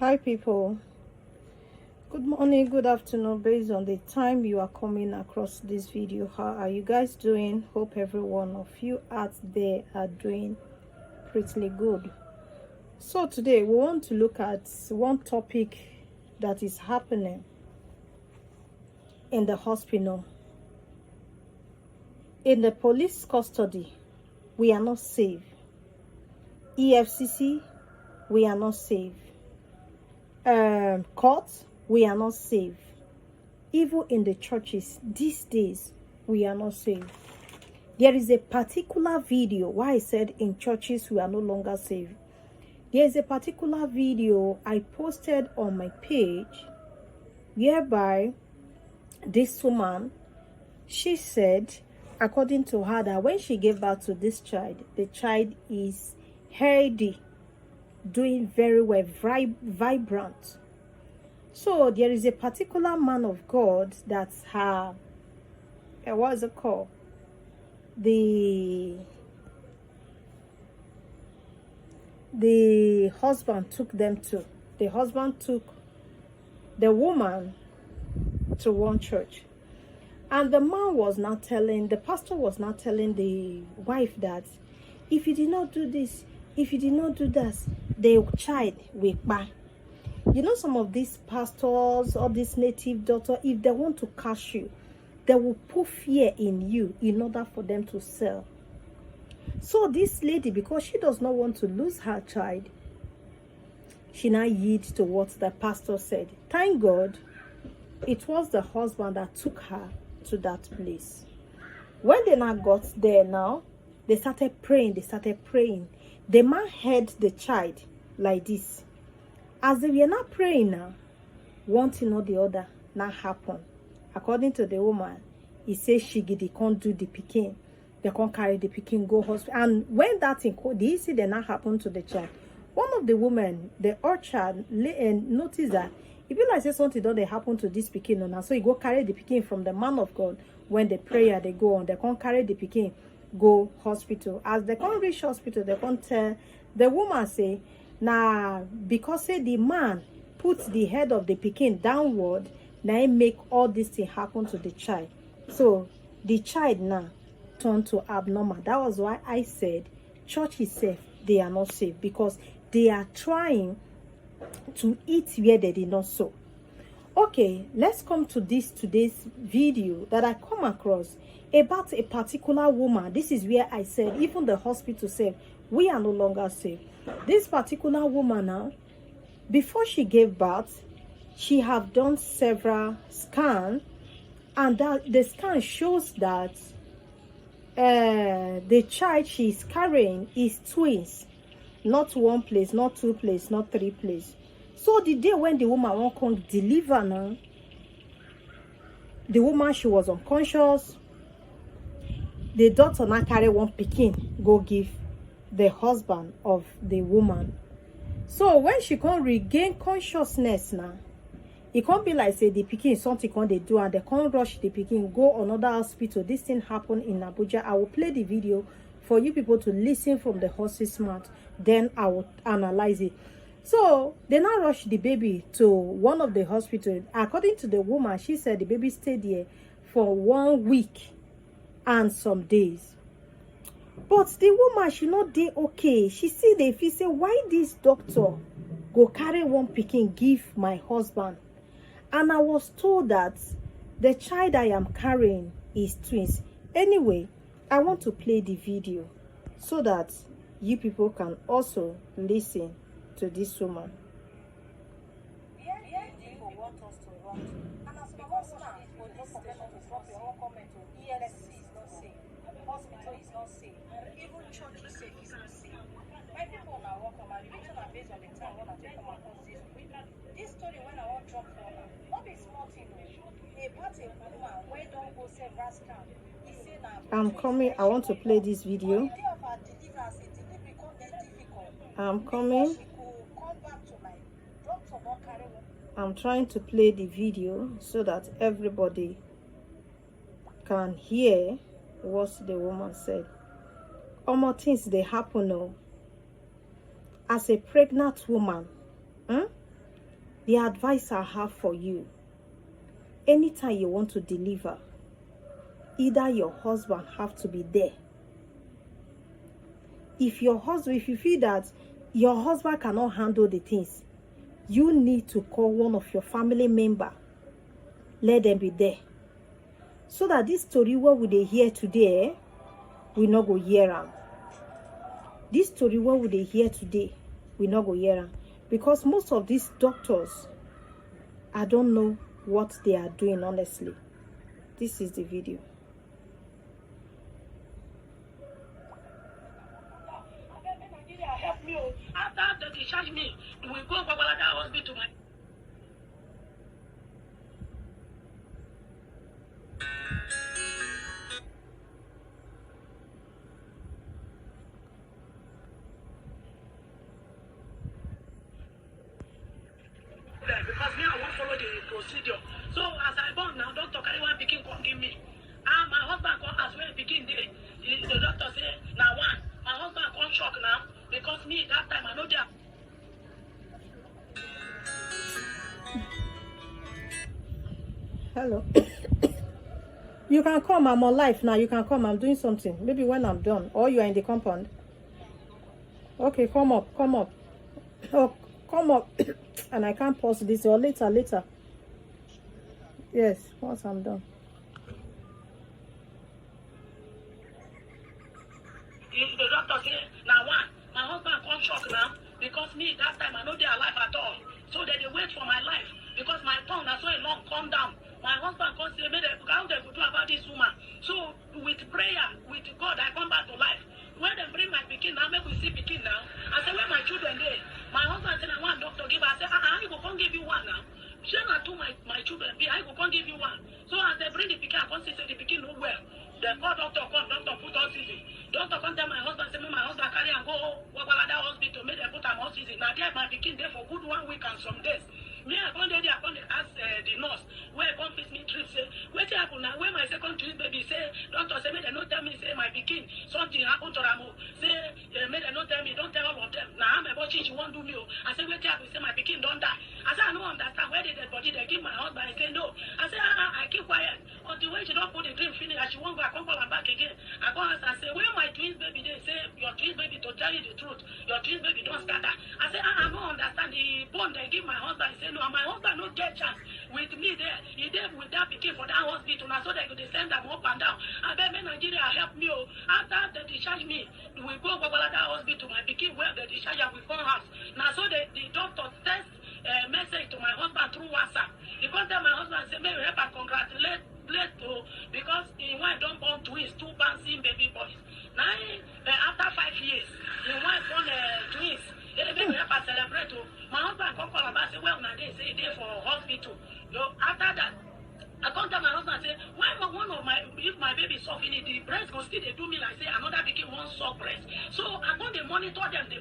Hi people, good morning, good afternoon, based on the time you are coming across this video. How are you guys doing? Hope every one of you out there are doing pretty good. So today we want to look at one topic that is happening in the hospital. In the police custody, we are not safe. EFCC, we are not safe. Court, we are not safe. Even in the churches these days, we are not safe. There is a particular video why I said in churches we are no longer safe. There is a particular video I posted on my page whereby this woman, she said, according to her, that when she gave birth to this child, the child is healthy, doing very well, vibrant. So there is a particular man of God that's her, what is it called? The husband took them to. The husband took the woman to one church. And the man was not telling, the pastor was not telling the wife that if you did not do this, if you did not do that, the child will die. You know, some of these pastors or these native doctors, if they want to catch you, they will put fear in you in order for them to sell. So this lady, because she does not want to lose her child, she now yields to what the pastor said. Thank God, it was the husband that took her to that place. When they now got there now, they started praying, The man held the child like this. As they were not praying now, one thing or the other now happened. According to the woman, he says she can't do the picking. They can't carry the picking, go hospital. And when that thing, the incident now happened to the child, one of the women, the orchard, noticed that if you like say something don't they happen to this picking now, so you go carry the picking from the man of God. When the prayer they go on, they can't carry the picking, go hospital. As they can't reach hospital, they can't tell the woman say, now because say the man puts the head of the pikin downward, now it make all this thing happen to the child. So the child now turned to abnormal. That was why I said church is safe, they are not safe, because they are trying to eat where they did not sow. Okay, let's come to today's video that I come across about a particular woman. This is where I said even the hospital said we are no longer safe. This particular woman now, before she gave birth, she have done several scans, and that the scan shows that the child she is carrying is twins, not one place, not two place, not three place. So the day when the woman won't come deliver now, the woman, she was unconscious. The doctor now carry one pikin go give the husband of the woman. So when she can't regain consciousness now, it can't be like say the pikin something can't they do and they can't rush the pikin go another hospital. This thing happened in Abuja. I will play the video for you people to listen from the horse's mouth. Then I will analyze it. So they now rush the baby to one of the hospitals. According to the woman, she said the baby stayed there for 1 week and some days. But the woman, she not dey okay. She see the feel say, why this doctor go carry one pikin give my husband? And I was told that the child I am carrying is twins. Anyway, I want to play the video so that you people can also listen to this woman. This story when I want drop for her, not be small thing. About a woman where don't go several scams. He say now I'm coming. I want to play this video. on the day of her deliverance, it delivery come dey difficult. I'm coming. She could come back to my doctor not carry one. I'm trying to play the video so that everybody can hear what the woman said. More things they happen now. As a pregnant woman, The advice I have for you, anytime you want to deliver, either your husband have to be there. If you feel that your husband cannot handle the things, you need to call one of your family member. Let them be there. So that this story what we dey hear today, we not go hear am. This story what we dey hear today, we not go hear am. Because most of these doctors, I don't know what they are doing, honestly. This is the video. Help me. After they discharge me, we go to Babalada hospital. Because me, I won't follow the procedure. So as I born now, doctor carry one pikin come give me. And my husband come as well pikin dey. The doctor say, now one. My husband come shock now because me that time I know there. Hello. You can come. I'm on live now. You can come. I'm doing something. Maybe when I'm done. Or you are in the compound. Okay, come up. Come up. Oh, come up. And I can't pause this. Or later. Yes, once I'm done. The doctor say, now one. My husband come shock now because me that time I know they are alive at all. So they wait for my life because my tongue that's so long calm down. My husband come say, how they could do about this woman. So with prayer, with God, I come back to life. When they bring my pikin now, make we see pikin now. I say, where my children there? My husband said, I want doctor give. I say, I go come give you one now. She not to my children be. I go come give you one. So as they bring the pikin, I come see say the pikin no well. The call doctor come, doctor put oxygen. Doctor come tell my husband, say, my husband carry and go Wabalada hospital, make them put am oxygen. Now there my pikin there for good 1 week and some days. Me, I come there, I come ask the nurse, where I come fix me trip, say, what happen now? Where my second twin baby say, doctor say, may they not tell me, say, my pikin, something happened to Ramo. Say, may they not tell me, don't tell all of them. Now I'm about she won't do me. I say, what happen? Say, my pikin don't die. I say, I don't understand where did the body they give my husband. He say, no. I say, I keep quiet. Until when she don't put the dream finish, and she won't go, I come call her back again. I go ask and say, where my twins baby? They say, your twins baby, to tell you the truth, your twins baby don't scatter. I say, I don't understand the bone they give my husband. He say, no, my husband no get chance with me there. He there with that pikin for that hospital. Now so they could send them up and down. I beg me Nigeria help me. After they discharge me, we go Babalada hospital. My pikin where they discharge and we come house. Now so the doctor test message to my husband through WhatsApp. He come tell my husband say, may we help and congratulate because he wife don't born twins, 2 bouncing baby boys. Now after 5 years, the wife born twins. They make me help and celebrate. My husband come call about say, well, now they say they for hospital. After that, I come tell my husband say, why one of my if my baby sucking it, the breast go still they do me like say another pikin won't suck breast. So I go they monitor them, say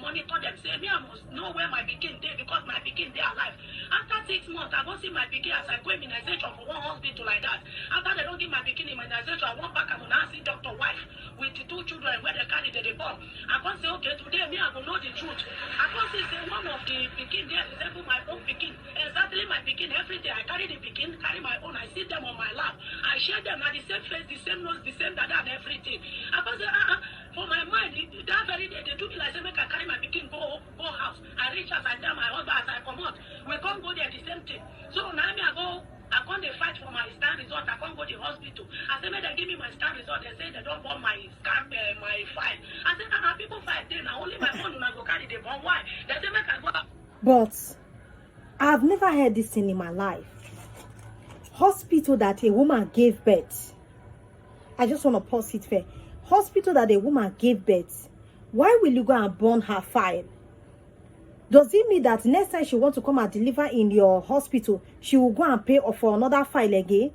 me I must know where my pikin dey because my pikin dey alive. After 6 months, I go see my pikin as I go immunization for one hospital like that. After they don't give my pikin immunization, I went back and I see doctor wife with the 2 children where they carry the born. I come say, okay, today me I go know the truth. I come say one of the pikin there resemble my own pikin. Exactly my pikin. Every day I carry the pikin, carry my own, I see them on my lap. I share them at the same face, the same nose, the same dada and everything. I come say, for my mind, that very day they do me like say make I carry my pikin go house. I reach out and tell my husband as I come out, we can't go there the same thing. So now me I can't they fight for my scan result. I can't go to the hospital. I say, may they give me my scan result. They say they don't want my scan, my file. I say, people fight there now. Only my phone when I go carry the bomb. Why? They say, make I go. But I've never heard this thing in my life. Hospital that a woman gave birth. I just want to pause it there. Hospital that a woman gave birth. Why will you go and burn her file? Does it mean that next time she wants to come and deliver in your hospital, she will go and pay for another file again?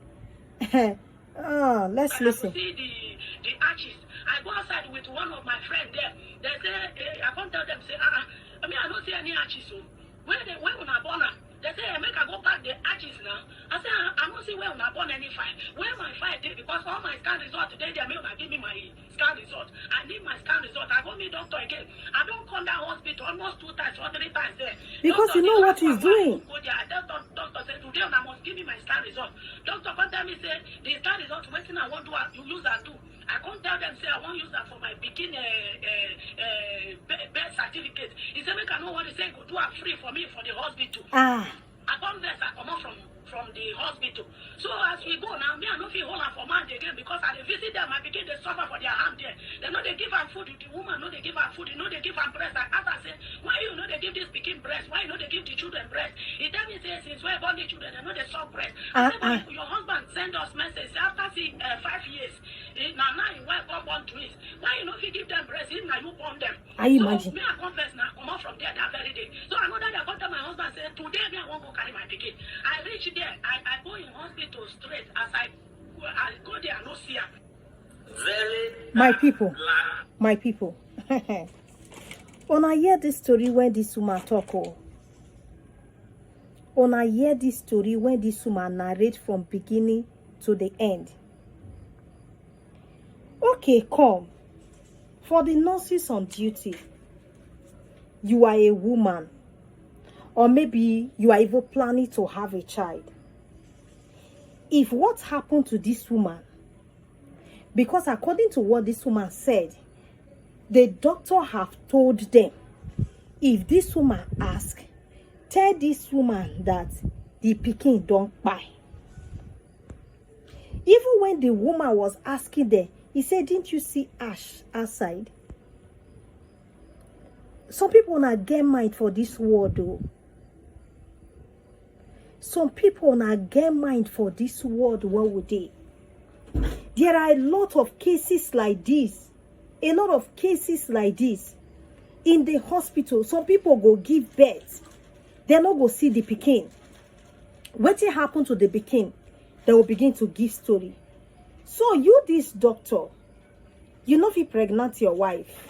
Let's listen. See the arches. I go outside with one of my friends there. They say, I can't tell them, say, I mean, I don't see any arches. So when I born her, they say, make I go back the arches now. I say, I don't see where I born any file. Where my file did, because all my scan result today, they may give me my scan result. I need my scan result. I go meet doctor again. I don't come that hospital almost 2 times or 3 times there. Because Doctor, you know the what last he's one where I doing. go there, I tell doctor say today I must give me my scan result. Doctor come tell me say the scan result wetin I want to use and do. I can't tell them say I won't use that for my pikin birth certificate. He say make I know what he say go do am free for me for the hospital. Ah. I come there, I come out from the hospital. So as we go now, me I no fit hold am for man again because I dey visit them. I begin dey suffer for their hand there. They know they give am food. The woman know they give am food. You know they give am breast. I ask her say, why you know they give this pikin breast? Why you know they give the children breast? He tell me say since we born the children, they know they suck breast. I say, but your husband send us message say after 5 years. Now your wife come born twins. Why you know if you give them breast? If now you born them. I so imagine. me I confess now come out from there that very day. So I know that I got tell my husband say today me I won't go carry my pikin. I reach there. I go in hospital straight as I go there I no see her. Very My people. When I hear this story when this woman talk, when I hear this story when this woman narrate from beginning to the end. Okay, come. For the nurses on duty, you are a woman, or maybe you are even planning to have a child. If what happened to this woman, because according to what this woman said, the doctor have told them, if this woman ask, tell this woman that the pikin don't buy. Even when the woman was asking them, he said, didn't you see ash outside? Some people not get mind for this world though. Some people not get mind for this world. What would they? There are a lot of cases like this. A lot of cases like this. In the hospital, some people go give birth. They not go see the pikin. What happen to the pikin? They will begin to give story. So you, this doctor, you know if you pregnant your wife.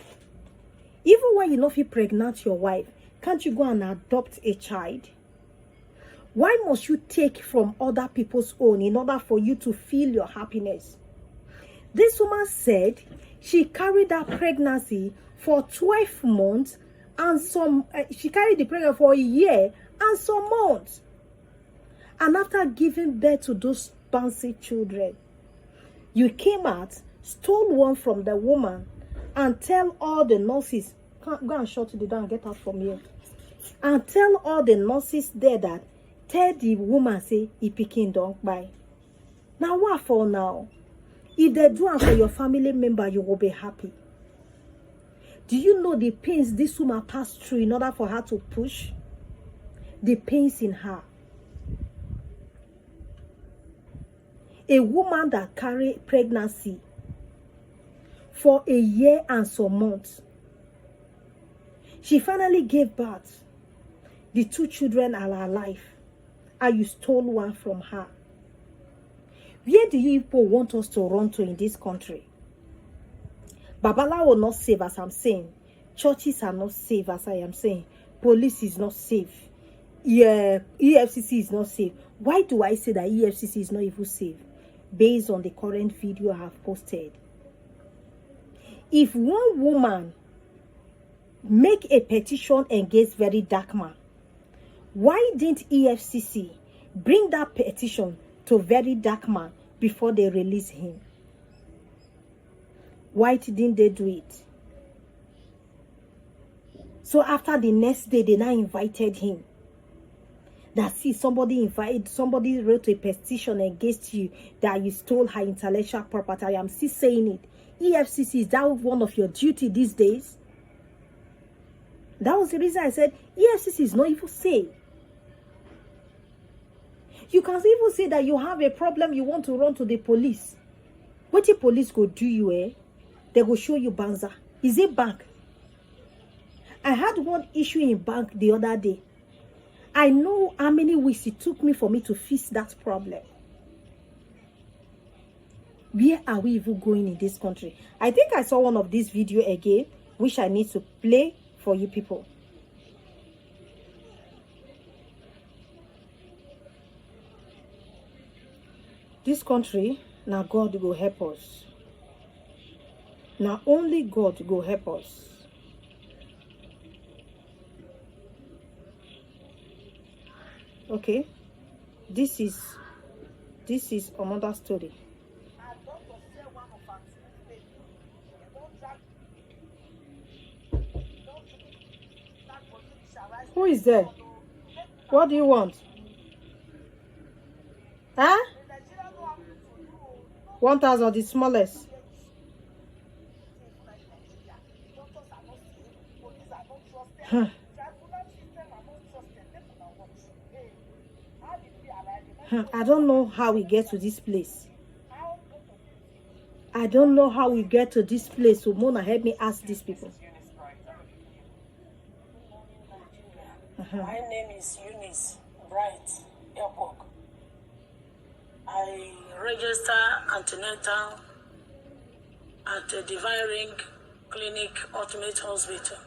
Even when you know if you pregnant your wife, can't you go and adopt a child? Why must you take from other people's own in order for you to feel your happiness? This woman said she carried that pregnancy for 12 months and she carried the pregnancy for a year and some months. And after giving birth to those bouncy children, you came out, stole one from the woman, and tell all the nurses, go and shut the door and get out from here. And tell all the nurses there that, tell the woman, say, he pikin don't buy. Now what for now? If they do it for your family member, you will be happy. Do you know the pains this woman passed through in order for her to push? The pains in her. A woman that carried pregnancy for a year and some months. She finally gave birth. The 2 children are alive. And you stole one from her. Where do you people want us to run to in this country? Babala will not save, as I'm saying. Churches are not safe, as I am saying. Police is not safe. Yeah, EFCC is not safe. Why do I say that EFCC is not even safe? Based on the current video I have posted. If one woman make a petition against very dark man, why didn't EFCC bring that petition to very dark man before they release him? Why didn't they do it? So after the next day, they now invited him. That see, somebody wrote a petition against you that you stole her intellectual property. I am still saying it. EFCC, is that one of your duty these days? That was the reason I said EFCC is not even safe. You can even say that you have a problem, you want to run to the police. What the police go do you, eh? They go show you banza. Is it bank? I had one issue in bank the other day. I know how many weeks it took me for me to fix that problem. Where are we even going in this country? I think I saw one of these video again, which I need to play for you people. This country, now God will help us. Now only God go help us. Okay, this is another story. Who is there? What do you want? Huh? 1,000, the smallest. I don't know how we get to this place. I don't know how we get to this place. So Mona, help me ask these people. My name is Eunice Bright Elcock. I register antenatal at the Divine Ring Clinic Ultimate Hospital.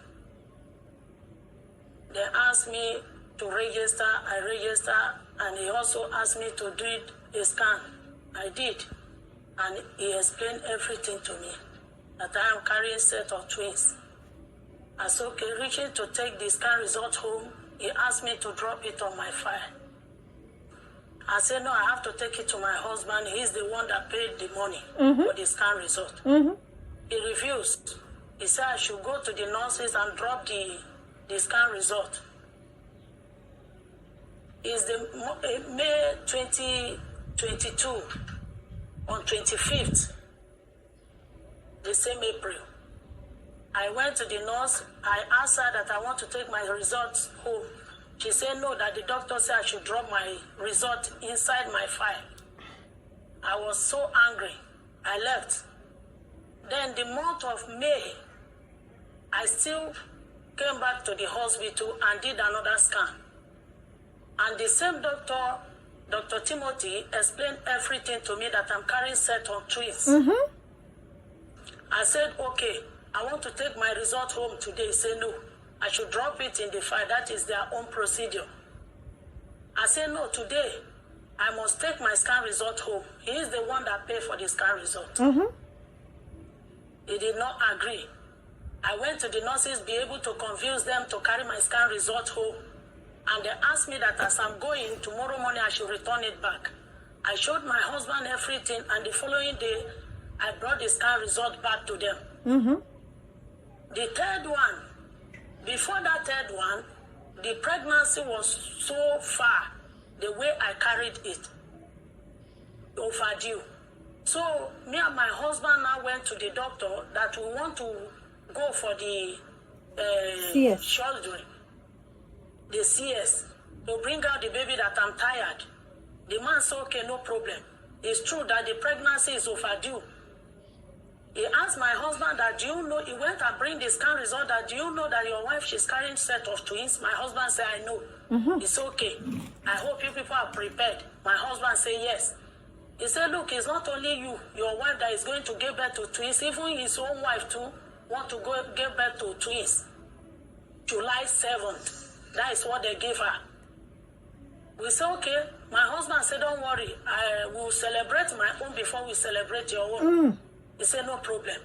They asked me to register, I register, and he also asked me to do a scan. I did, and he explained everything to me, that I am carrying a set of twins. I said, okay, reaching to take the scan result home, he asked me to drop it on my file. I said, no, I have to take it to my husband. He's the one that paid the money for the scan result. He refused. He said I should go to the nurses and drop the scan result. It's the May 2022, on 25th, the same April. I went to the nurse. I asked her that I want to take my results home. She said no, that the doctor said I should drop my result inside my file. I was so angry. I left. Then the month of May, I still came back to the hospital and did another scan. And the same doctor, Dr. Timothy, explained everything to me, that I'm carrying set of twins. I said, okay, I want to take my result home today. He said, no, I should drop it in the file. That is their own procedure. I said, no, today I must take my scan result home. He is the one that paid for the scan result. He did not agree. I went to the nurses, be able to convince them to carry my scan result home. And they asked me that as I'm going, tomorrow morning I should return it back. I showed my husband everything, and the following day, I brought the scan result back to them. The third one, before that third one, the pregnancy was so far, the way I carried it, overdue. So me and my husband now went to the doctor that we want to go for the surgery, the CS, to bring out the baby, that I'm tired. The man said, okay, no problem. It's true that the pregnancy is overdue. He asked my husband that, do you know, he went and bring the scan result, that, do you know that your wife, she's carrying set of twins? My husband said, I know. It's okay. I hope you people are prepared. My husband said, yes. He said, look, it's not only you, your wife, that is going to give birth to twins. Even his own wife too want to go give birth to twins. July 7th. That is what they gave her. We said, okay. My husband said, don't worry. I will celebrate my own before we celebrate your own. He said, no problem.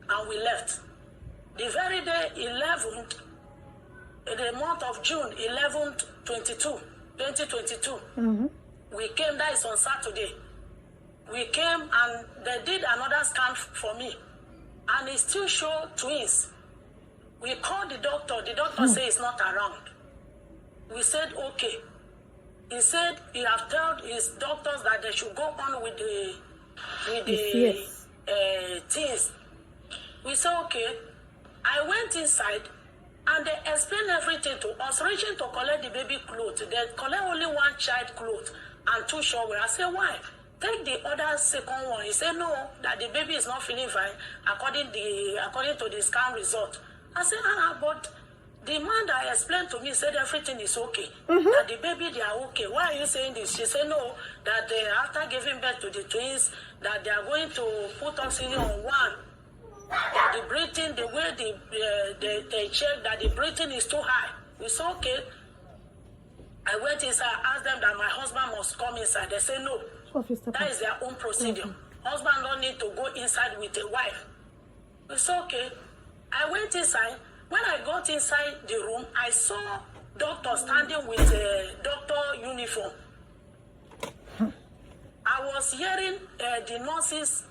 And we left. The very day, 11th, in the month of June, 11th, 2022, we came, that is on Saturday. We came and they did another scan for me. And it still showed twins. We called the doctor. The doctor said it's not around. We said, okay. He said he have told his doctors that they should go on with the things. We said, okay. I went inside and they explained everything to us, reaching to collect the baby clothes. They collect only one child clothes and 2 shower. I said, why? Take the other second one. He said, no, that the baby is not feeling fine according to the scan result. I said, but the man that explained to me said everything is okay. That the baby, they are okay. Why are you saying this? She said, no, that after giving birth to the twins, that they are going to put oxygen on one. That the breathing, the way they check, that the breathing is too high. We said, okay. I went inside, asked them that my husband must come inside. They said, no, that is their own procedure. Husband don't need to go inside with a wife. It's okay. I went inside. When I got inside the room, I saw doctor standing with a doctor uniform. I was hearing the nurses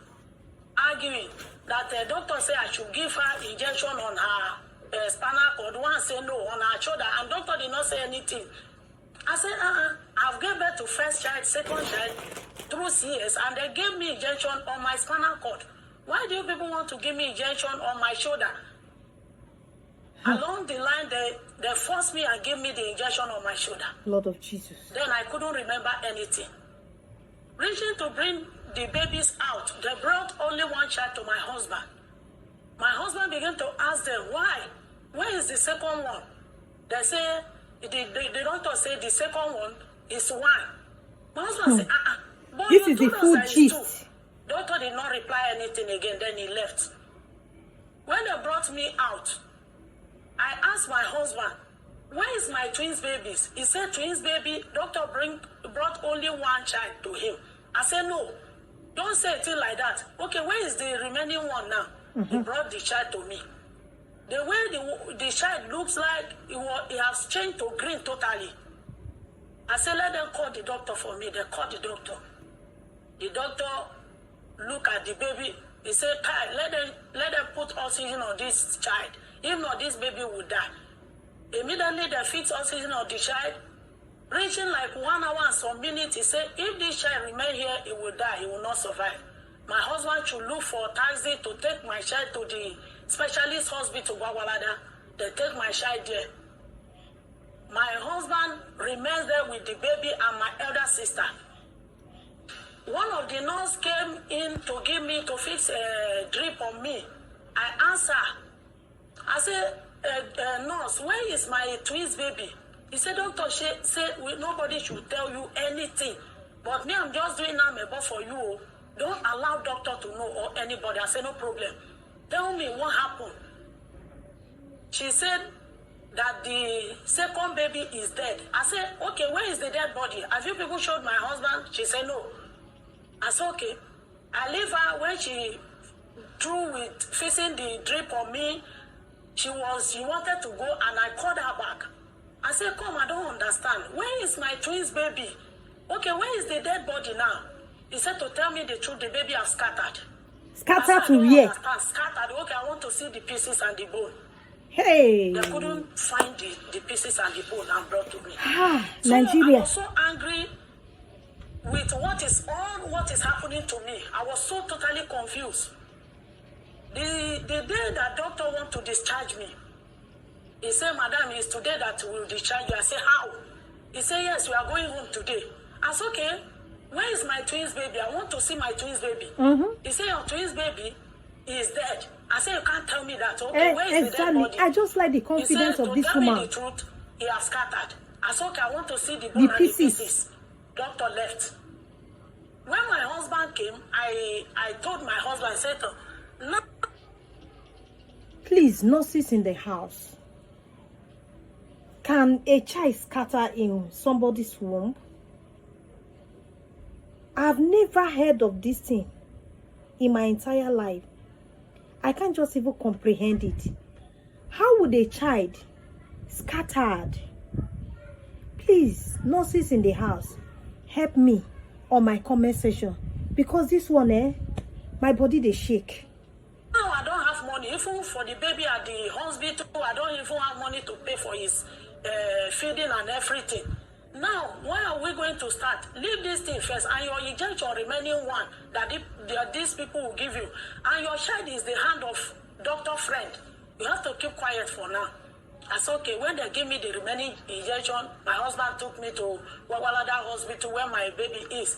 arguing that the doctor said I should give her injection on her spinal cord. One said no, on her shoulder, and doctor did not say anything. I said, I've given birth to first child, second child, through CS, and they gave me injection on my spinal cord. Why do you people want to give me injection on my shoulder? Along the line, they forced me and gave me the injection on my shoulder. Lord of Jesus. Then I couldn't remember anything. Reaching to bring the babies out, they brought only one child to my husband. My husband began to ask them, why? Where is the second one? They say, the doctor said the second one is one. My husband said, boy, this is the full gist. Doctor did not reply anything again, then he left. When they brought me out, I asked my husband, where is my twins babies? He said, twins baby, doctor brought only one child to him. I said, no, don't say a thing like that. Okay, where is the remaining one now? He brought the child to me. The way the child looks like, it has changed to green totally. I said, let them call the doctor for me. They called the doctor. The doctor looked at the baby. He said, Kai, let them put oxygen on this child. If not, this baby will die. Immediately, they fixed oxygen on the child. Reaching like 1 hour and some minutes, he said, if this child remain here, he will die. He will not survive. My husband should look for a taxi to take my child to the specialist hospital, Gwagwalada. They take my child there. My husband remains there with the baby and my elder sister. One of the nurses came in to fix a drip on me. I answer. I said, nurse, where is my twins baby? He said, doctor say nobody should tell you anything. But me, I'm just doing now for you. Don't allow doctor to know or anybody. I said, no problem. Tell me what happened. She said that the second baby is dead. I said, okay, where is the dead body? Have you people showed my husband? She said, no. I said, okay. I leave her when she through with fixing the drip on me. She wanted to go and I called her back. I said, come, I don't understand. Where is my twins baby? Okay, where is the dead body now? He said to tell me the truth, the baby has scattered. Scattered to where? Scattered. Okay, I want to see the pieces and the bone. Hey. They couldn't find the pieces and the bone and brought to me. So Nigeria. I was so angry with what is happening to me. I was so totally confused. The day that doctor want to discharge me, he said, madam, it's today that we will discharge you. I said, how? He said, yes, we are going home today. I said, okay, where is my twins baby? I want to see my twins baby. He said, your twins baby is dead. I said, you can't tell me that. Okay, where is the dead body? I just like the confidence of this woman. He said, to tell me the truth, he has scattered. I said, okay, I want to see the bone and the pieces. Doctor left. When my husband came, I told my husband, I said, no. Please, nurses in the house. Can a child scatter in somebody's womb? I've never heard of this thing in my entire life. I can't just even comprehend it. How would a child scattered? Please, nurses in the house, help me on my comment section. Because this one, my body they shake. Now I don't have money. Even for the baby at the hospital, I don't even have money to pay for his feeding and everything. Now, why are we going to start? Leave this thing first, and your injection remaining one that these people will give you. And your child is the hand of doctor friend. You have to keep quiet for now. I said, okay, when they give me the remaining injection, my husband took me to Wawalada Hospital where my baby is.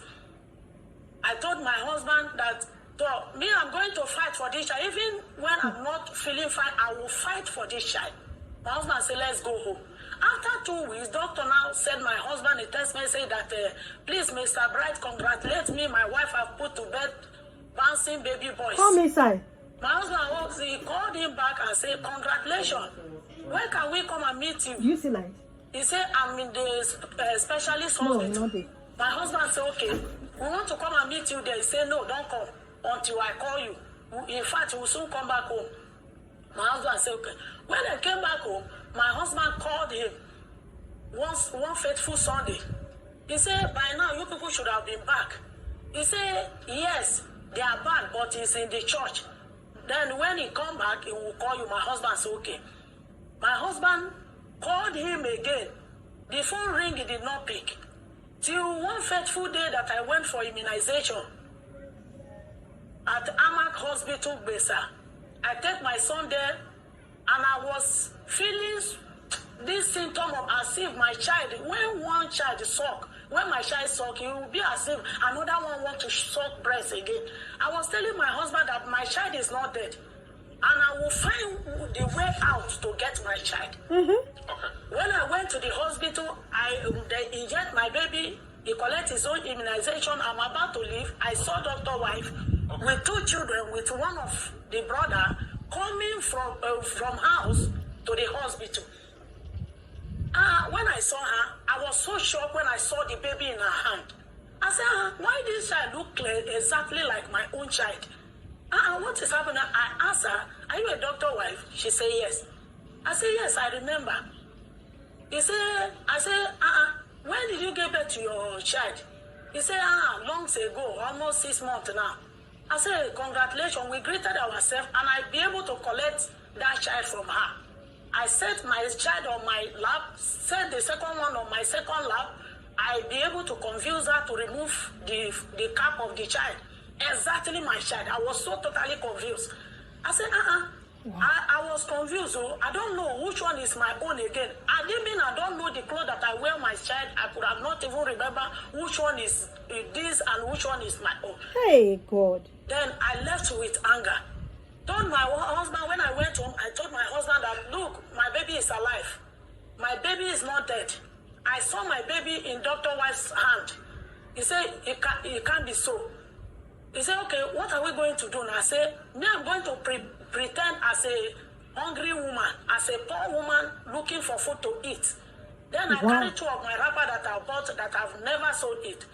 I told my husband that, me, I'm going to fight for this child. Even when I'm not feeling fine, I will fight for this child. My husband said, let's go home. After 2 weeks, doctor now sent my husband a text message that, please, Mr. Bright, congratulate me. My wife have put to bed bouncing baby boys. Come inside. My husband, he called him back and said, congratulations. When can we come and meet you? You see light? He said, I'm in the specialist hospital. No, my husband said, okay, we want to come and meet you there. He said, no, don't come until I call you. In fact, we'll soon come back home. My husband said, okay. When I came back home, my husband called him one fateful Sunday. He said, by now, you people should have been back. He said, yes, they are back, but he's in the church. Then when he come back, he will call you. My husband said, okay. My husband called him again. The phone ring, he did not pick. Till one fateful day that I went for immunization at Amak Hospital, Besa. I take my son there, and I was feeling this symptom of as if my child, when one child suck, when my child suck, it will be as if another one want to suck breast again. I was telling my husband that my child is not dead, and I will find the way out to get my child. Mm-hmm. Okay. When I went to the hospital, they inject my baby. He collect his own immunization. I'm about to leave. I saw Dr. Wife with two children, with one of the brother coming from house to the hospital. When I saw her, I was so shocked when I saw the baby in her hand. I said, why this child look exactly like my own child? What is happening? I asked her, are you a doctor wife? She said, yes. I said, yes, I remember. I said, when did you give birth to your child? He said, long ago, almost 6 months now. I said, congratulations, we greeted ourselves, and I'll be able to collect that child from her. I set my child on my lap, set the second one on my second lap. I'll be able to convince her to remove the cap of the child. Exactly my child. I was so totally confused. I said, I was confused. So I don't know which one is my own again. I didn't mean I don't know the clothes that I wear my child. I could have not even remember which one is this and which one is my own. Hey, God. Then I left with anger. Told my husband, when I went home, I told my husband that, look, my baby is alive. My baby is not dead. I saw my baby in Dr. Wife's hand. He said, it can't be so. He said, okay, what are we going to do now? I said, I'm going to pretend as a hungry woman, as a poor woman looking for food to eat. Then I carry 2 of my wrapper that I bought that I've never sold it.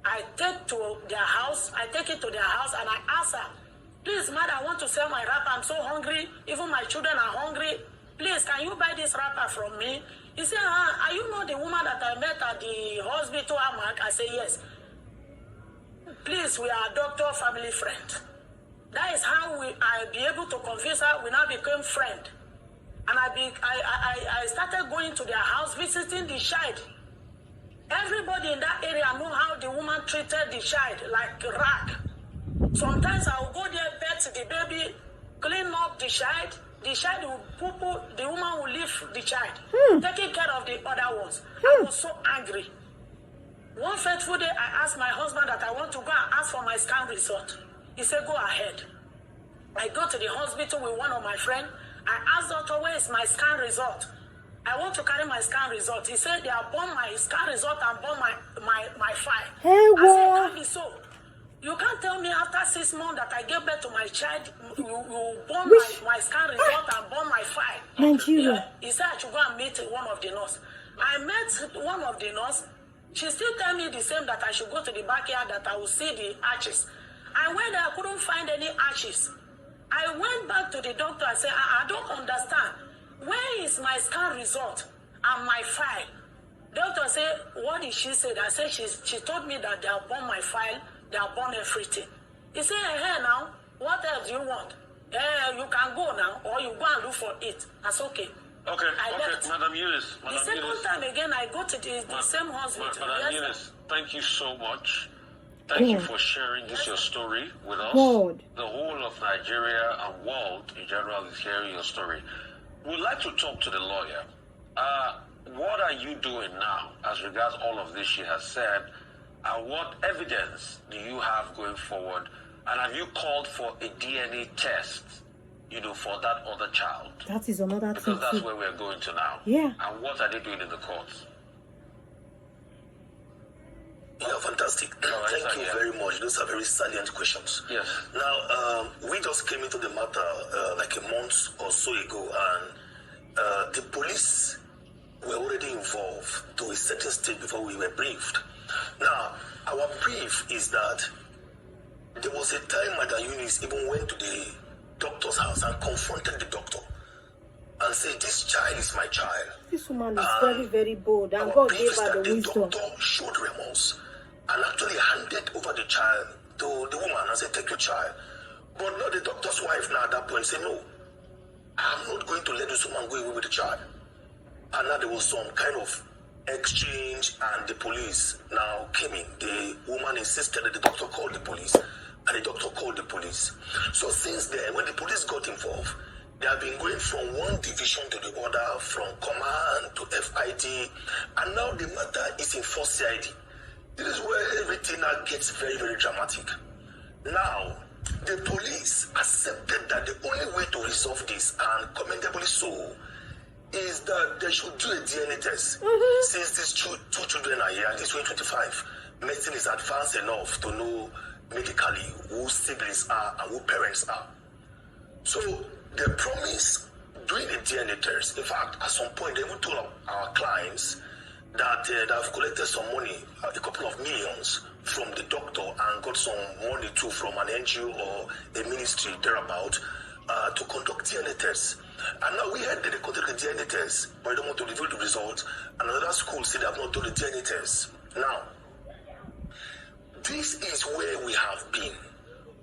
I take it to their house, and I ask her, please, madam, I want to sell my wrapper. I'm so hungry. Even my children are hungry. Please, can you buy this wrapper from me? He said, are you not the woman that I met at the hospital, Amak? I said, yes. Please, we are doctor family friend. That is how I'll be able to convince her. We now became friend. And I started going to their house, visiting the child. Everybody in that area know how the woman treated the child, like a rag. Sometimes I will go there, pet the baby, clean up the child. The child will poo-poo, the woman will leave the child, taking care of the other ones. I was so angry. One fateful day, I asked my husband that I want to go and ask for my scan result. He said, go ahead. I go to the hospital with one of my friends. I asked doctor, where is my scan result? I want to carry my scan result. He said, they have bought my scan result and bought my file. Hey, I said, it can't be so. You can't tell me after 6 months that I gave birth to my child, you bought my scan result and bought my file. Nigeria. He said I should go and meet one of the nurses. I met one of the nurses. She still tell me the same, that I should go to the backyard, that I will see the arches. I went there, I couldn't find any arches. I went back to the doctor and said, I don't understand. Where is my scan result and my file? Doctor said, what did she say? I said, she told me that they have bought my file, they have bought everything. He said, hey, now, what else do you want? You can go now, or you go and look for it. That's okay. Okay, Madam Eunice. The second time again, I go to the same hospital. Madam Eunice, thank you so much. Thank you for sharing your story with us. God. The whole of Nigeria and world in general is hearing your story. We'd like to talk to the lawyer. What are you doing now as regards all of this she has said? And what evidence do you have going forward? And have you called for a DNA test, for that other child? That is another thing. Because that's where we're going to now. Yeah. And what are they doing in the courts? Yeah, fantastic. Thank you very much. Those are very salient questions. Yes. Now, we just came into the matter like a month or so ago, and the police were already involved to a certain stage before we were briefed. Now, our brief is that There was a time Madam Eunice even went to the doctor's house and confronted the doctor and said, this child is my child. This woman is very, very bold, and Our God beef gave is her that the the wisdom. doctor showed remorse and actually handed over the child to the woman and said, take your child. But now the doctor's wife now at that point said, no, I'm not going to let this woman go away with the child. And now there was some kind of exchange, and the police now came in. The woman insisted that the doctor called the police, and the doctor called the police. So since then, when the police got involved, they have been going from one division to the other, from command to FID, and now the matter is in 4 CID. This is where everything now gets very, very dramatic. Now, the police accepted that the only way to resolve this, and commendably so, is that they should do a DNA test. Since these two children are here, at least 25, medicine is advanced enough to know medically who siblings are and who parents are. So they promise doing the DNA test. In fact, at some point, they even told our clients that they have collected some money, a couple of millions, from the doctor, and got some money too from an NGO or a ministry thereabout to conduct DNA tests. And now we heard that they conducted the DNA tests, but I don't want to reveal the results. And another school said they have not done the DNA tests. Now, this is where we have been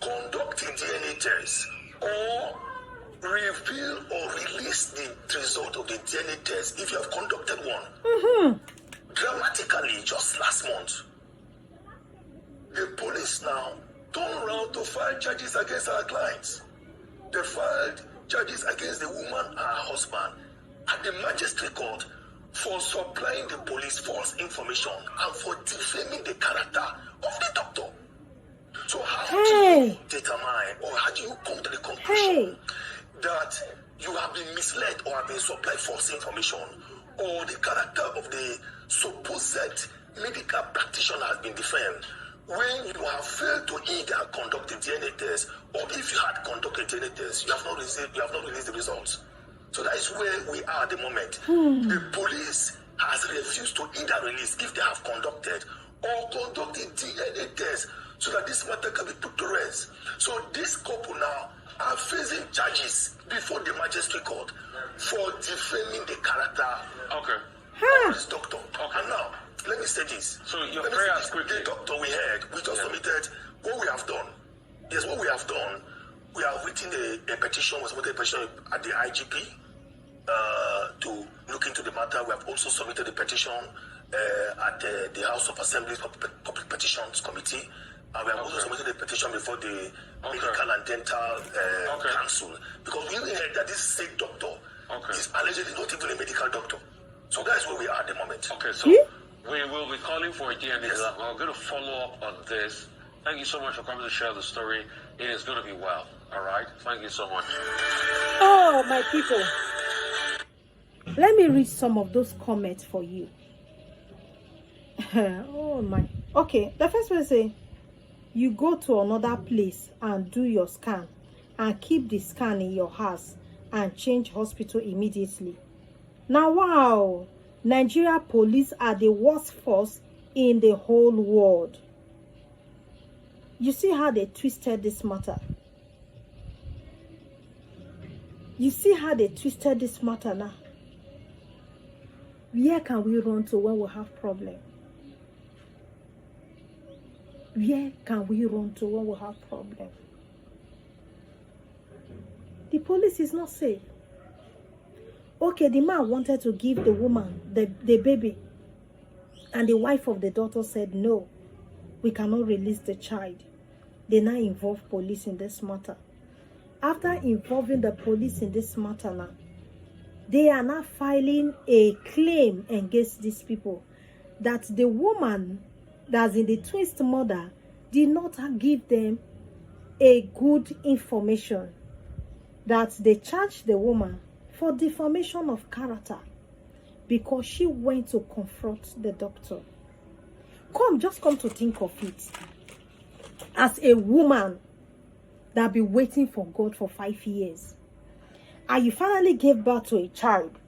conducting DNA tests, or reveal or release the result of the DNA test if you have conducted one. Dramatically, just last month, the police now turned around to file charges against our clients. They filed charges against the woman and her husband at the magistrate court for supplying the police false information and for defaming the character of the doctor. So how do you determine, or how do you come to the conclusion that you have been misled or have been supplied false information, or the character of the supposed medical practitioner has been defamed, when you have failed to either conduct the DNA test, or if you had conducted DNA test, you have not released the results. So that is where we are at the moment. The police has refused to either release if they have conducted or conducted DNA test, so that this matter can be put to rest. So this couple now are facing charges before the magistrate court for defaming the character of this doctor. And now, let me say this. So your prayers quickly. The doctor we heard, we just submitted what we have done. Yes, what we have done. We have written a petition, we submitted a petition at the IGP to look into the matter. We have also submitted a petition at the House of Assembly's Public Petitions Committee. And we have also submitted a petition before the Medical and Dental Council. Because we even heard that this state doctor is allegedly not even a medical doctor. So that is where we are at the moment. Okay, so we will be calling for a DNA. Yes. We're going to follow up on this. Thank you so much for coming to share the story. It is going to be well. All right? Thank you so much. Oh, my people. Let me read some of those comments for you. Oh, my. Okay, the first one say, you go to another place and do your scan and keep the scan in your house and change hospital immediately. Now, wow, Nigeria police are the worst force in the whole world. You see how they twisted this matter? You see how they twisted this matter now? Where can we run to when we have problem? Where can we run to when we have problem? The police is not safe. Okay, the man wanted to give the woman the baby, and the wife of the daughter said, no, we cannot release the child. They now involve police in this matter. After involving the police in this matter now, they are now filing a claim against these people that the woman that's in the twins mother did not give them a good information, that they charged the woman for defamation of character because she went to confront the doctor. Just come to think of it. As a woman that been waiting for God for 5 years, and you finally gave birth to a child.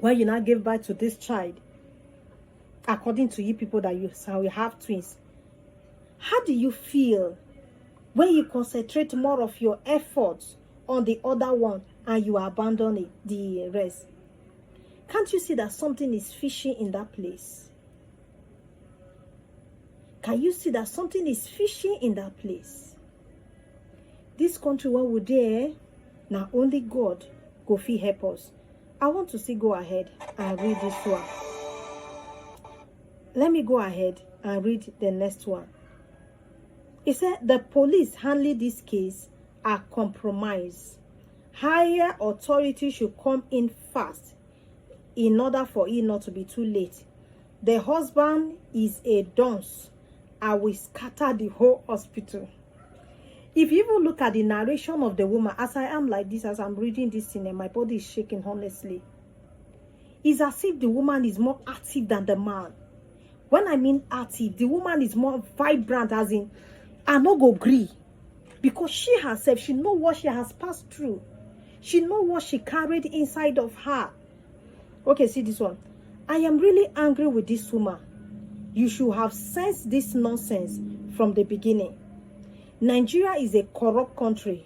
When you now gave birth to this child, according to you people that you have twins, how do you feel When you concentrate more of your efforts on the other one and you abandon it, the rest. Can't you see that something is fishy in that place? Can you see that something is fishy in that place? This country where we're there, now only God go fit help us. I want to see, go ahead and read this one. Let me go ahead and read the next one. It said the police handling this case are compromised. Higher authority should come in fast in order for it not to be too late. The husband is a dunce and will scatter the whole hospital. If you even look at the narration of the woman, as I am like this, as I'm reading this thing, and my body is shaking, honestly. It's as if the woman is more active than the man. When I mean active, the woman is more vibrant, as in, I no go agree. Because she herself, she know what she has passed through. She know what she carried inside of her. Okay, see this one. I am really angry with this woman. You should have sensed this nonsense from the beginning. Nigeria is a corrupt country.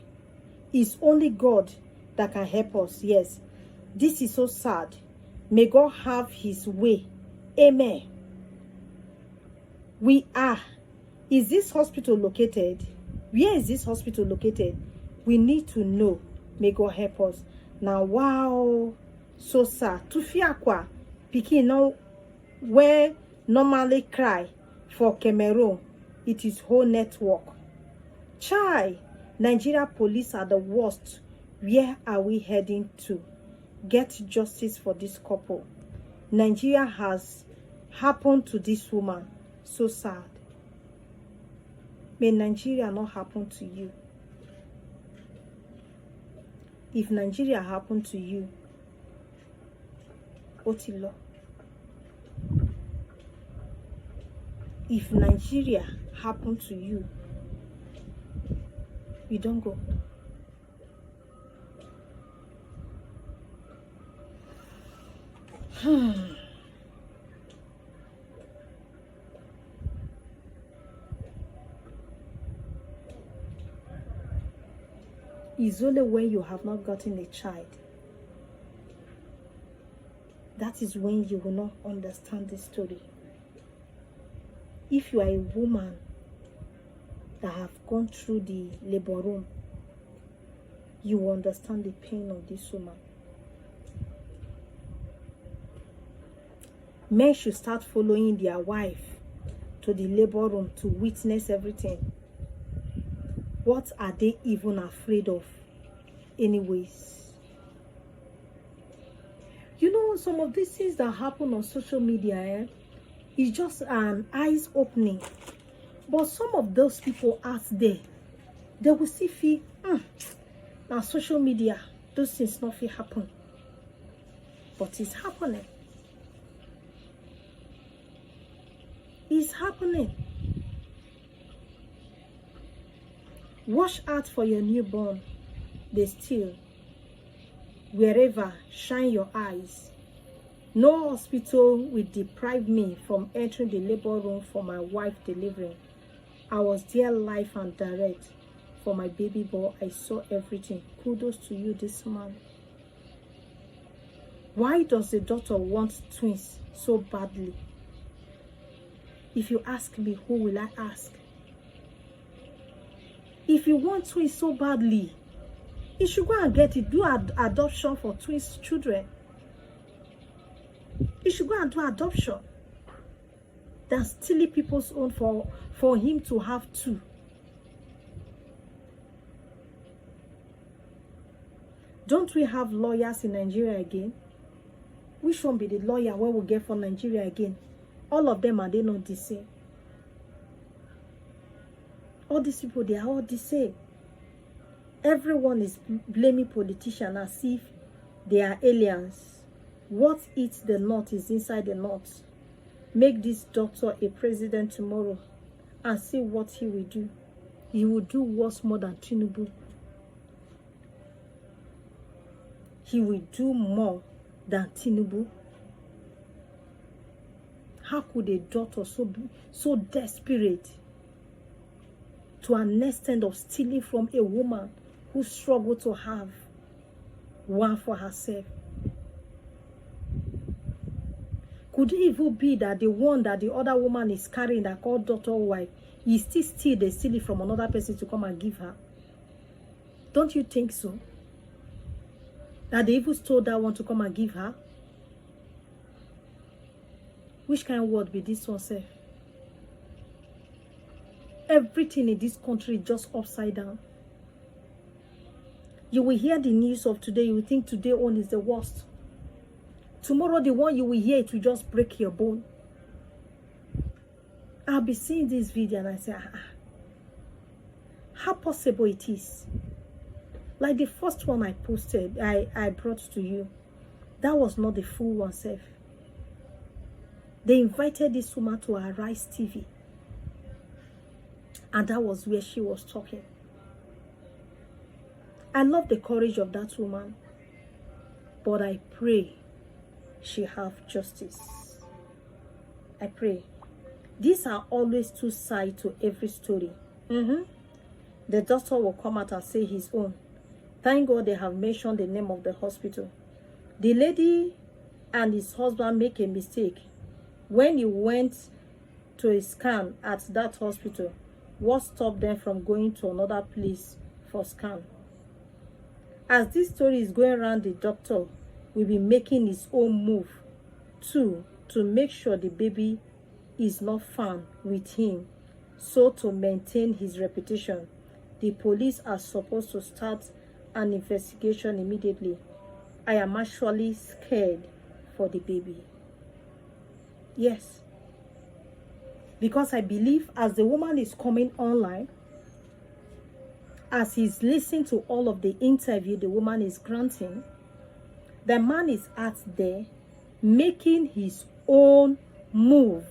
It's only God that can help us. Yes, this is so sad. May God have his way. Amen. Is this hospital located? Where is this hospital located? We need to know. May God help us. Now, wow, so sad. Tufiakwa, pikin now, where normally cry for Cameroon, it is whole network. Chai, Nigeria police are the worst. Where are we heading to? Get justice for this couple. Nigeria has happened to this woman. So sad. May Nigeria not happen to you. If Nigeria happened to you, Otilo. If Nigeria happened to you, you don't go. It's only when you have not gotten a child. That is when you will not understand the story. If you are a woman that have gone through the labor room, you will understand the pain of this woman. Men should start following their wife to the labor room to witness everything. What are they even afraid of anyways? You know, some of these things that happen on social media, is just an eyes opening. But some of those people out there, they will still feel, now social media, those things not feel happen. But it's happening. It's happening. Watch out for your newborn. They still, wherever, shine your eyes. No hospital will deprive me from entering the labor room for my wife delivering. I was there live and direct for my baby boy. I saw everything. Kudos to you, this man. Why does the doctor want twins so badly? If you ask me, who will I ask? If you want twins so badly, you should go and get it. Do adoption for twins children. You should go and do adoption than stealing people's own for him to have two. Don't we have lawyers in Nigeria again? Which one be the lawyer where we get for Nigeria again? All of them, are they not the same? All these people, they are all the same. Everyone is blaming politicians as if they are aliens. What eats the nut is inside the nut. Make this doctor a president tomorrow and see what he will do. He will do worse more than Tinubu. He will do more than Tinubu. How could a daughter so desperate to an extent of stealing from a woman who struggled to have one for herself? Could it even be that the one that the other woman is carrying, that called daughter or wife, is still they steal it from another person to come and give her? Don't you think so? That they even stole that one to come and give her? Which kind of word be this one, sir? Everything in this country is just upside down. You will hear the news of today, you will think today one is the worst. Tomorrow the one you will hear, it will just break your bone. I'll be seeing this video and I say, how possible it is? Like the first one I posted, I brought to you, that was not the full one, self. They invited this woman to Arise TV. And that was where she was talking. I love the courage of that woman. But I pray she have justice. I pray. These are always two sides to every story. The doctor will come out and say his own. Thank God they have mentioned the name of the hospital. The lady and his husband make a mistake. When he went to a scan at that hospital, what stopped them from going to another place for scan? As this story is going around, the doctor will be making his own move too, to make sure the baby is not found with him. So to maintain his reputation, the police are supposed to start an investigation immediately. I am actually scared for the baby. Yes. Because I believe as the woman is coming online, as he's listening to all of the interview the woman is granting, the man is out there making his own move.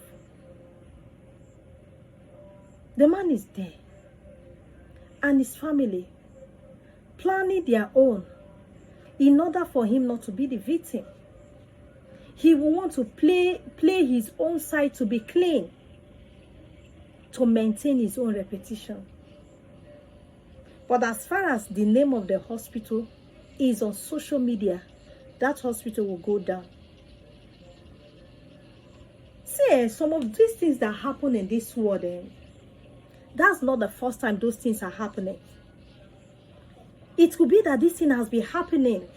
The man is there. And his family planning their own in order for him not to be the victim. He will want to play his own side to be clean, to maintain his own reputation. But as far as the name of the hospital is on social media, that hospital will go down. See, some of these things that happen in this world, that's not the first time those things are happening. It could be that this thing has been happening,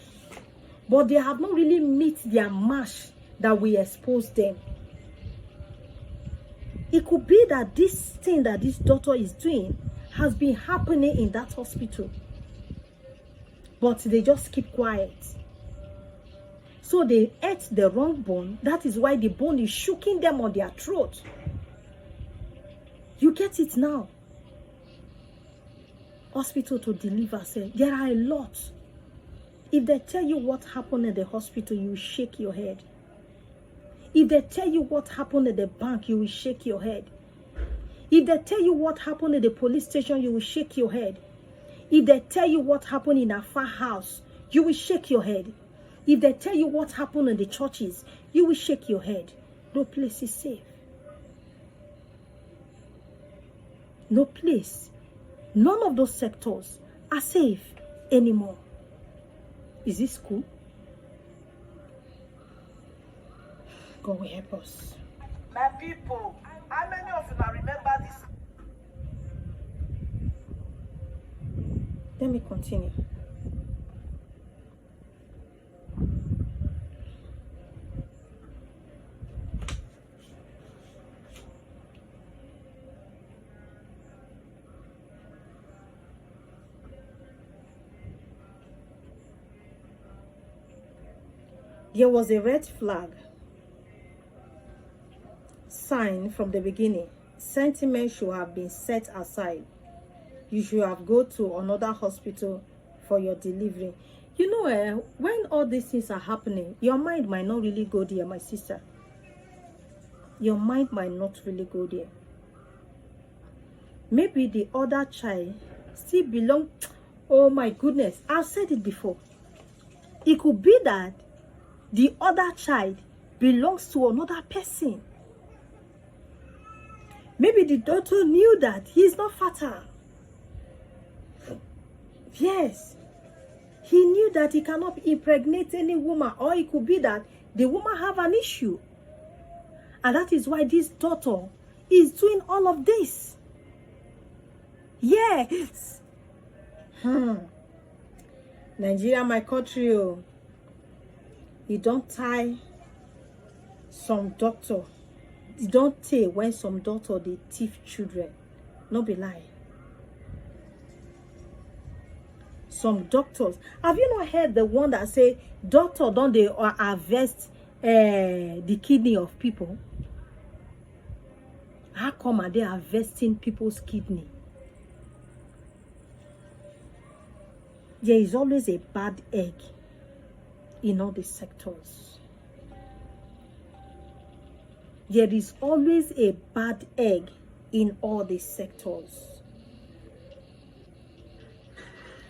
but they have not really met their match that we expose them. It could be that this thing that this daughter is doing has been happening in that hospital, but they just keep quiet. So they ate the wrong bone. That is why the bone is shaking them on their throat. You get it now? Hospital to deliver, say, there are a lot. If they tell you what happened in the hospital, you will shake your head. If they tell you what happened at the bank, you will shake your head. If they tell you what happened at the police station, you will shake your head. If they tell you what happened in a far house, you will shake your head. If they tell you what happened in the churches, you will shake your head. No place is safe. No place. None of those sectors are safe anymore. Is this cool? God will help us. My people, how many of you now remember this? Let me continue. There was a red flag sign from the beginning. Sentiment should have been set aside. You should have go to another hospital for your delivery. You know, when all these things are happening, your mind might not really go there, my sister. Your mind might not really go there. Maybe the other child still belong. Oh my goodness, I've said it before. It could be that the other child belongs to another person. Maybe the daughter knew that he is not fertile. Yes. He knew that he cannot impregnate any woman, or it could be that the woman have an issue. And that is why this daughter is doing all of this. Yes. Nigeria, my country, oh. You don't tie some doctor. You don't tell when some doctor they thief children. No be lie. Some doctors. Have you not heard the one that say doctor don't they harvest the kidney of people? How come are they harvesting people's kidney? There is always a bad egg in all the sectors. There is always a bad egg in all the sectors.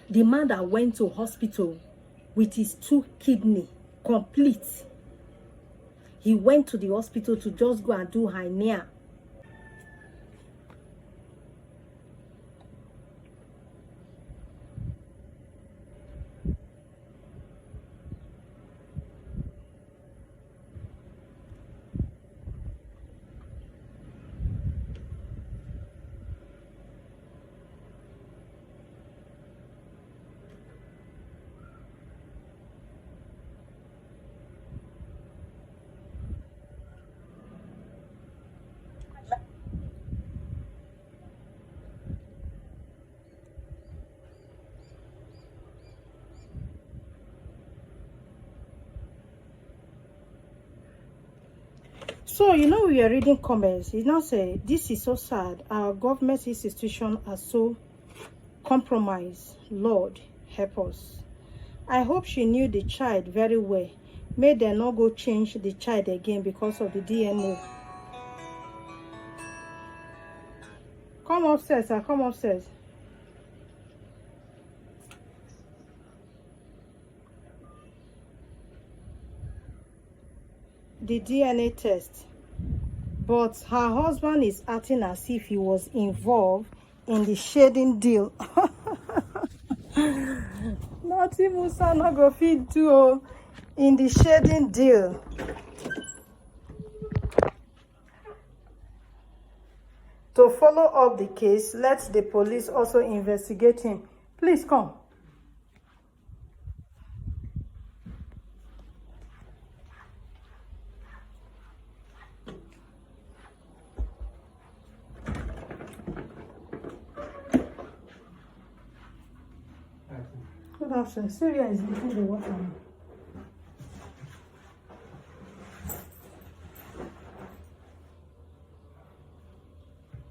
The man that went to hospital with his 2 kidney complete, he went to the hospital to just go and do hernia. So, you know, we are reading comments. It now say, this is so sad. Our government institutions are so compromised. Lord, help us. I hope she knew the child very well. May they not go change the child again because of the DNA. Come upstairs, sir. Come upstairs. The DNA test. But her husband is acting as if he was involved in the shading deal. Nothing Musa not go fit do in the shading deal. To follow up the case, let the police also investigate him. Please come. Good afternoon. Syria is leaking the water now.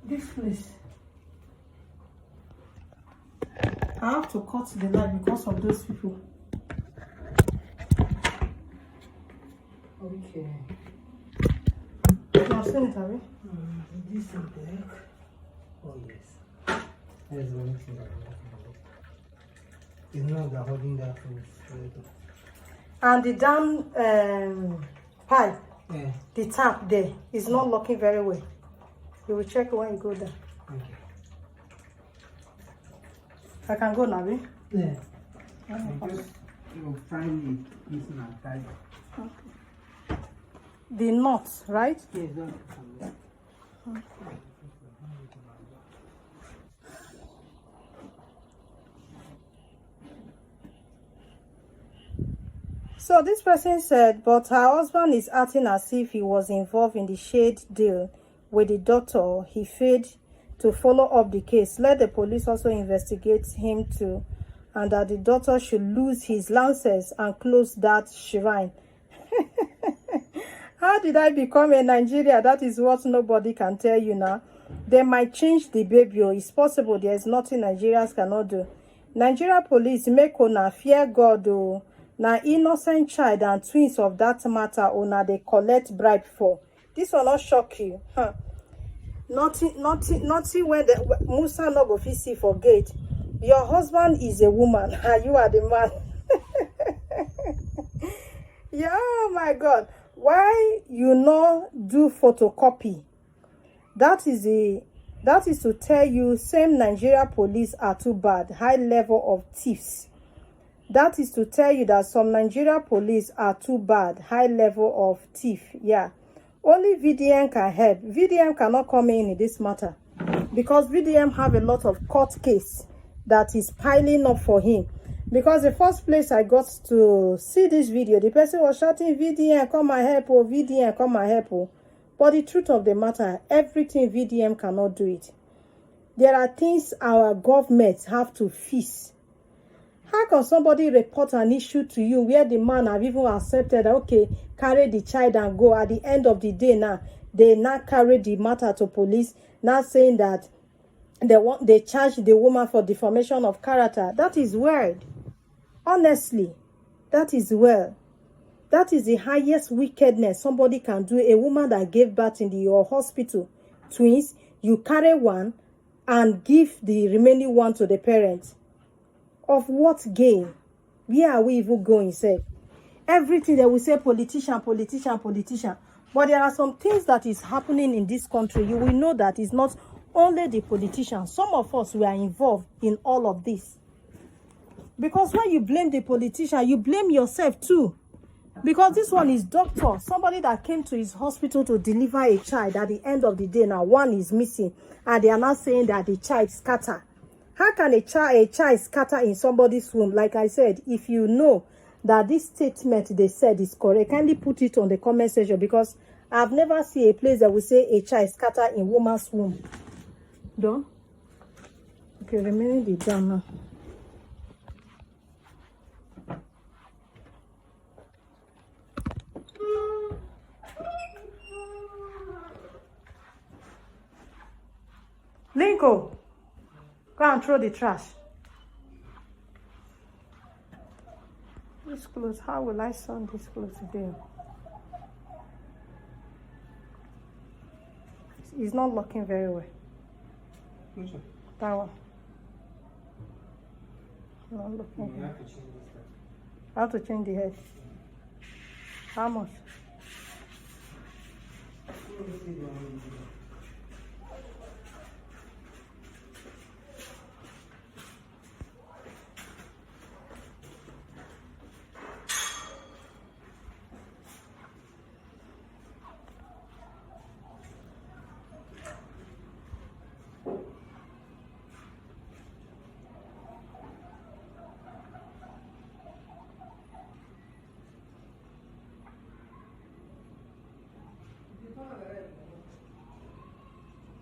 This place. I have to cut the light because of those people. Okay. You have seen it, have you? This is black. Oh yes. There's one thing that it's not that holding that food. And the damn pipe, Yeah. the tap there, is not locking very well. You will check when you go there. Okay. I can go now, eh? Yeah. I just find it using a type. The knots, right? Yes, that. So this person said, but her husband is acting as if he was involved in the shade deal with the doctor. He failed to follow up the case. Let the police also investigate him too, and that the doctor should lose his lances and close that shrine. How did I become a Nigeria? That is what nobody can tell you now. They might change the baby. It's possible. There is nothing Nigerians cannot do. Nigeria police make una fear God. Oh. Now innocent child and twins of that matter. Oh, now they collect bribe for. This will not shock you. Huh? Nothing when the Musa no go fit see for gate. Your husband is a woman and you are the man. Yeah, oh my God. Why you not do photocopy? That is the That is to tell you, same Nigeria police are too bad. High level of thieves. That is to tell you that some Nigeria police are too bad. High level of thief. Yeah. Only VDM can help. VDM cannot come in this matter. Because VDM have a lot of court case that is piling up for him. Because the first place I got to see this video, the person was shouting, VDM, come and help, oh, VDM, come and help, oh. But the truth of the matter, everything VDM cannot do it. There are things our government have to fix. How can somebody report an issue to you where the man have even accepted, okay, carry the child and go? At the end of the day now, they now carry the matter to police, now saying that they charge the woman for defamation of character. That is weird. Honestly, that is weird. That is the highest wickedness somebody can do. A woman that gave birth in your hospital, twins, you carry one and give the remaining one to the parents. Of what gain? Where are we even going, say? Everything that we say, politician, politician, politician. But there are some things that is happening in this country. You will know that it's not only the politicians. Some of us were involved in all of this. Because when you blame the politician, you blame yourself too. Because this one is doctor, somebody that came to his hospital to deliver a child. At the end of the day, now one is missing, and they are not saying that the child scatter. How can a child scatter in somebody's womb? Like I said, if you know that this statement they said is correct, kindly put it on the comment section, because I've never seen a place that will say a child scatter in woman's womb. Done? Okay, remaining the done now. Linko, go and throw the trash. This clothes, how will I sun this clothes today? It's not looking very well. Which one? That one. Not looking You good. have to change this stuff. I have to change the head. How much?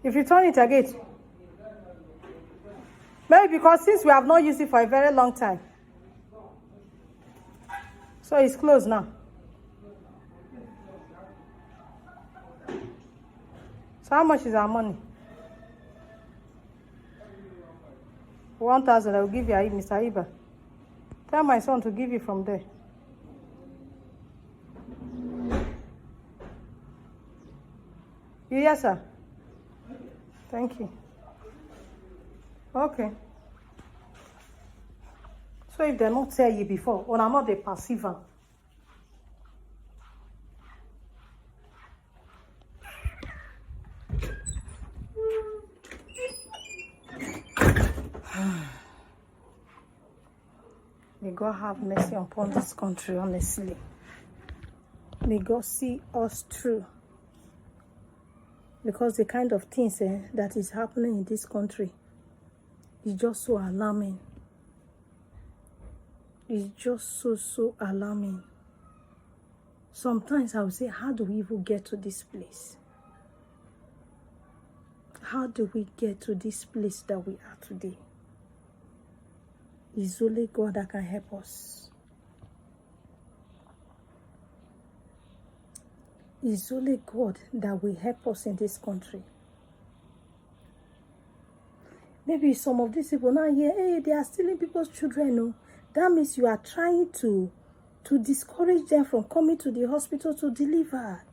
If you turn it again, maybe because since we have not used it for a very long time, so it's closed now. So how much is our money? 1,000. I will give you, Mr. Iba. Tell my son to give you from there. Yes, sir. Thank you. Okay. So if they not tell you before, or I'm not the passive one. May God have mercy upon this country, honestly. May God see us through. Because the kind of things that is happening in this country is just so alarming. It's just so alarming. Sometimes I will say, how do we even get to this place? How do we get to this place that we are today? It's only God that can help us. It's only God that will help us in this country. Maybe some of these people now here, hey, they are stealing people's children. No? That means you are trying to discourage them from coming to the hospital to deliver.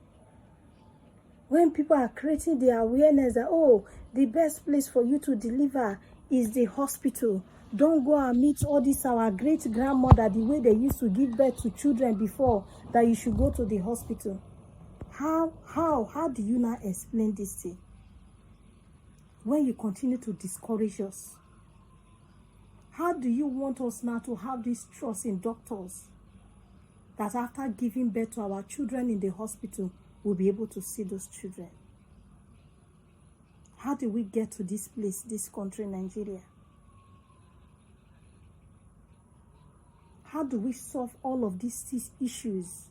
When people are creating the awareness that, oh, the best place for you to deliver is the hospital. Don't go and meet all this our great-grandmother, the way they used to give birth to children before, that you should go to the hospital. How do you now explain this thing? when you continue to discourage us? How do you want us now to have this trust in doctors that after giving birth to our children in the hospital, we'll be able to see those children? How do we get to this place, this country, Nigeria? How do we solve all of these issues?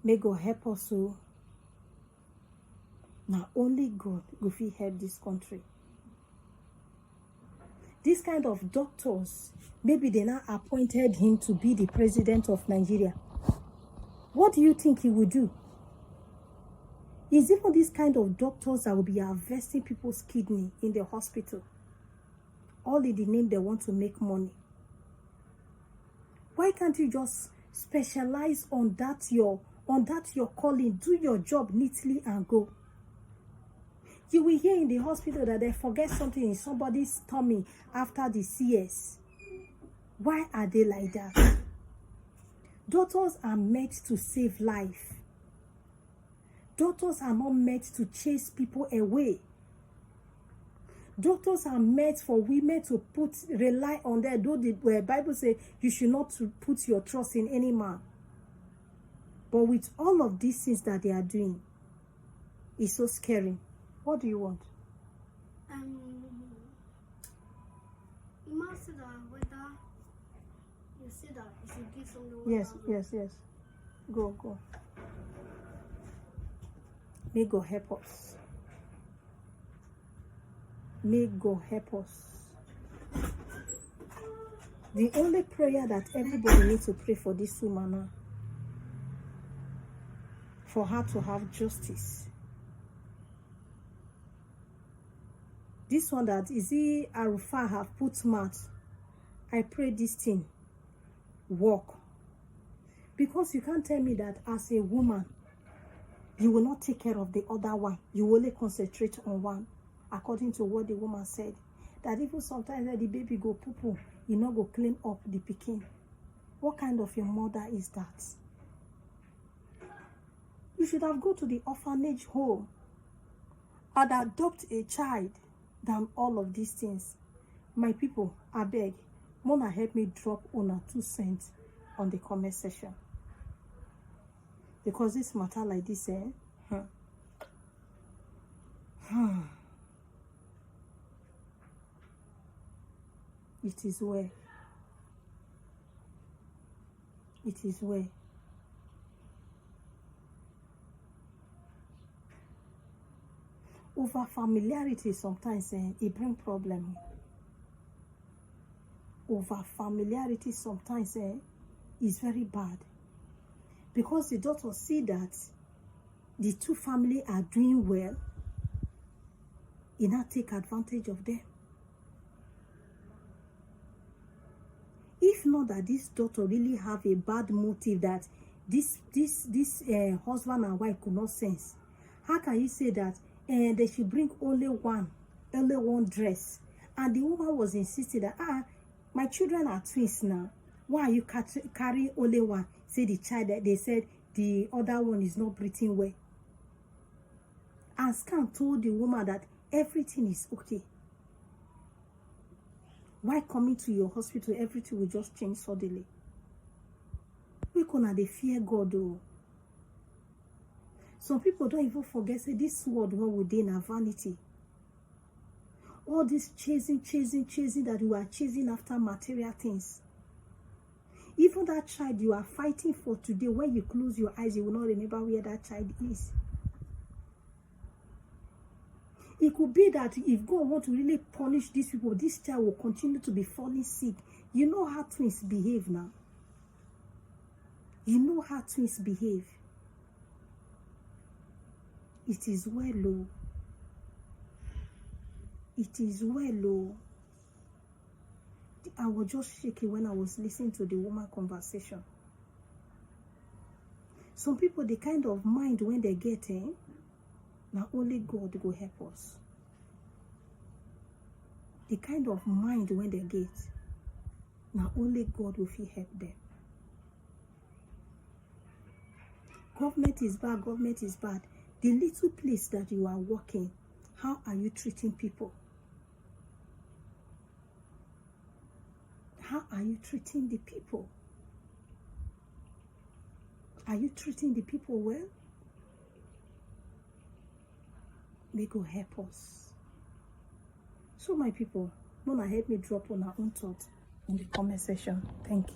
May God help us. So now only God will help this country. This kind of doctors, maybe they now appointed him to be the president of Nigeria. What do you think he will do? Is even this kind of doctors that will be harvesting people's kidney in the hospital, all in the name they want to make money? Why can't you just specialize on that your calling, do your job neatly and go? You will hear in the hospital that they forget something in somebody's tummy after the CS. Why are they like that? Doctors are meant to save life. Doctors are not meant to chase people away. Doctors are meant for women to rely on them. Though the Bible says you should not put your trust in any man. But with all of these things that they are doing, it's so scary. What do you want? You must say that whether you say that you should give someone. Yes. Go. May God help us. May God help us. The only prayer that everybody needs to pray for this woman now, for her to have justice. This one that Arufa have put mouth. I pray this thing work. Because you can't tell me that as a woman, you will not take care of the other one. You will only concentrate on one. According to what the woman said. That even sometimes the baby go poo-poo, you not go clean up the pikin. What kind of a mother is that? You should have gone to the orphanage home and adopt a child than all of these things. My people, I beg, Mona help me drop on 2 cents on the comment section. Because this matter like this, it is well. It is well. Over familiarity sometimes it brings problem. Over familiarity sometimes is very bad. Because the doctor see that the two families are doing well, he now take advantage of them. If not that this daughter really have a bad motive that this husband and wife could not sense, how can you say that they should bring only one dress? And the woman was insisting that my children are twins now. Why are you carrying only one? Say the child that they said the other one is not breathing well. And Scam told the woman that everything is okay. Why coming to your hospital, everything will just change suddenly? We gonna they fear God though. Some people don't even forget, say this word what within a vanity. All this chasing that you are chasing after material things. Even that child you are fighting for today, when you close your eyes, you will not remember where that child is. It could be that if God wants to really punish these people, this child will continue to be falling sick. You know how twins behave now. You know how twins behave. It is well, oh. It is well, oh. I was just shaking when I was listening to the woman conversation. Some people, the kind of mind when they get now only God will help us. The kind of mind when they get, now only God will help them. government is bad, government is bad. The little place that you are working, how are you treating people? How are you treating the people? Are you treating the people well? May God help us. So my people, Mona, help me drop on our own thoughts in the comment section. Thank you.